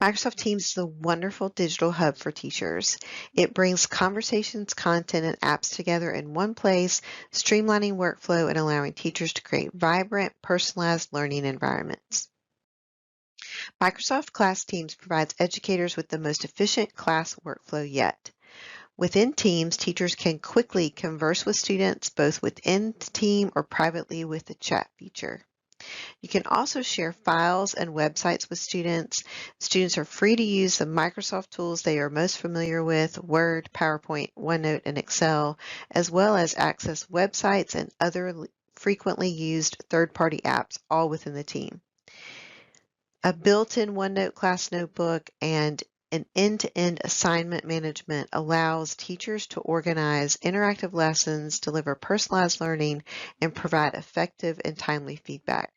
Microsoft Teams is a wonderful digital hub for teachers. It brings conversations, content, and apps together in one place, streamlining workflow and allowing teachers to create vibrant, personalized learning environments. Microsoft Class Teams provides educators with the most efficient class workflow yet. Within Teams, teachers can quickly converse with students both within the team or privately with the chat feature. You can also share files and websites with students. Students are free to use the Microsoft tools they are most familiar with, Word, PowerPoint, OneNote, and Excel, as well as access websites and other frequently used third-party apps, all within the team. A built-in OneNote class notebook and an end-to-end assignment management allows teachers to organize interactive lessons, deliver personalized learning, and provide effective and timely feedback.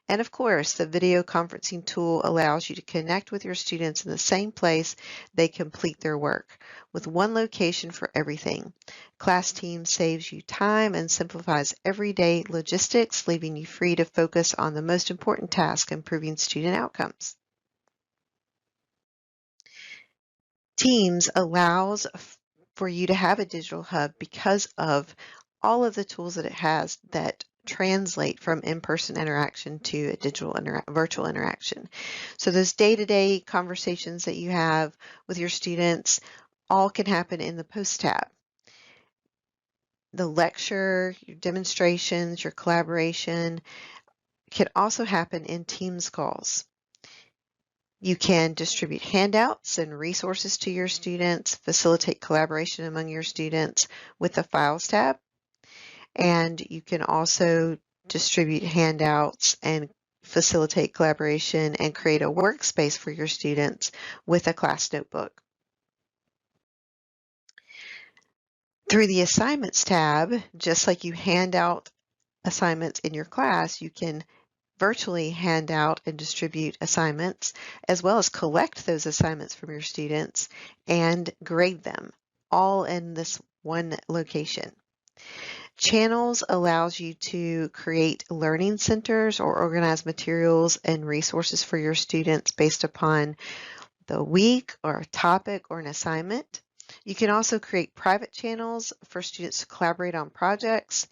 And of course, the video conferencing tool allows you to connect with your students in the same place they complete their work, with one location for everything. Class Team saves you time and simplifies everyday logistics, leaving you free to focus on the most important task, improving student outcomes. Teams allows for you to have a digital hub because of all of the tools that it has that translate from in-person interaction to a virtual interaction. So those day-to-day conversations that you have with your students all can happen in the Post tab. The lecture, your demonstrations, your collaboration can also happen in Teams calls. You can distribute handouts and resources to your students, facilitate collaboration among your students with the Files tab, and you can also distribute handouts and facilitate collaboration and create a workspace for your students with a class notebook. Through the Assignments tab, just like you hand out assignments in your class, you can virtually hand out and distribute assignments, as well as collect those assignments from your students and grade them, all in this one location. Channels allows you to create learning centers or organize materials and resources for your students based upon the week or a topic or an assignment. You can also create private channels for students to collaborate on projects,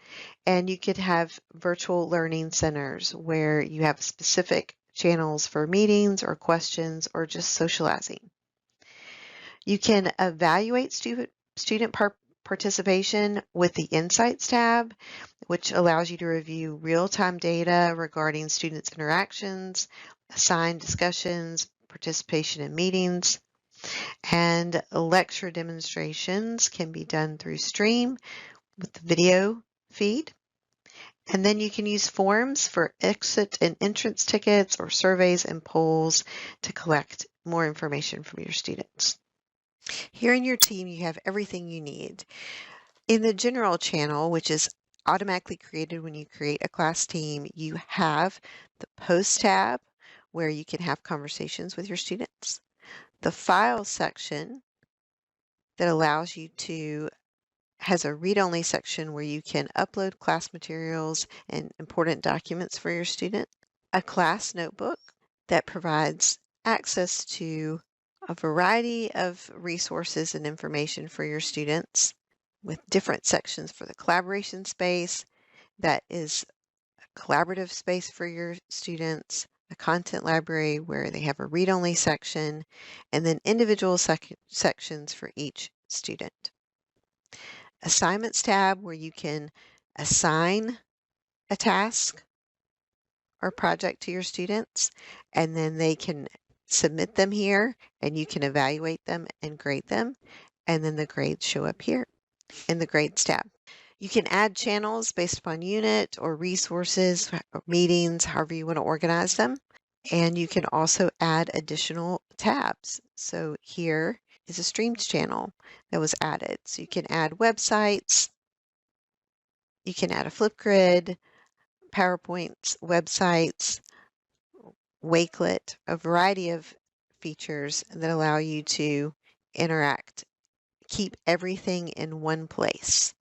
and you could have virtual learning centers where you have specific channels for meetings or questions or just socializing. You can evaluate student participation with the Insights tab, which allows you to review real-time data regarding students' interactions, assigned discussions, participation in meetings. And lecture demonstrations can be done through Stream with the video feed. And then you can use forms for exit and entrance tickets or surveys and polls to collect more information from your students. Here in your team, you have everything you need. In the general channel, which is automatically created when you create a class team, you have the Post tab where you can have conversations with your students. The Files section that allows you to has a read-only section where you can upload class materials and important documents for your student. A class notebook that provides access to a variety of resources and information for your students with different sections for the collaboration space that is a collaborative space for your students, a content library where they have a read-only section, and then individual sections for each student. Assignments tab where you can assign a task or project to your students, and then they can submit them here and you can evaluate them and grade them, and then the grades show up here in the Grades tab. You can add channels based upon unit or resources, or meetings, however you want to organize them. And you can also add additional tabs. So here is a Streams channel that was added. So you can add websites, you can add a Flipgrid, PowerPoints, websites, Wakelet, a variety of features that allow you to interact, keep everything in one place.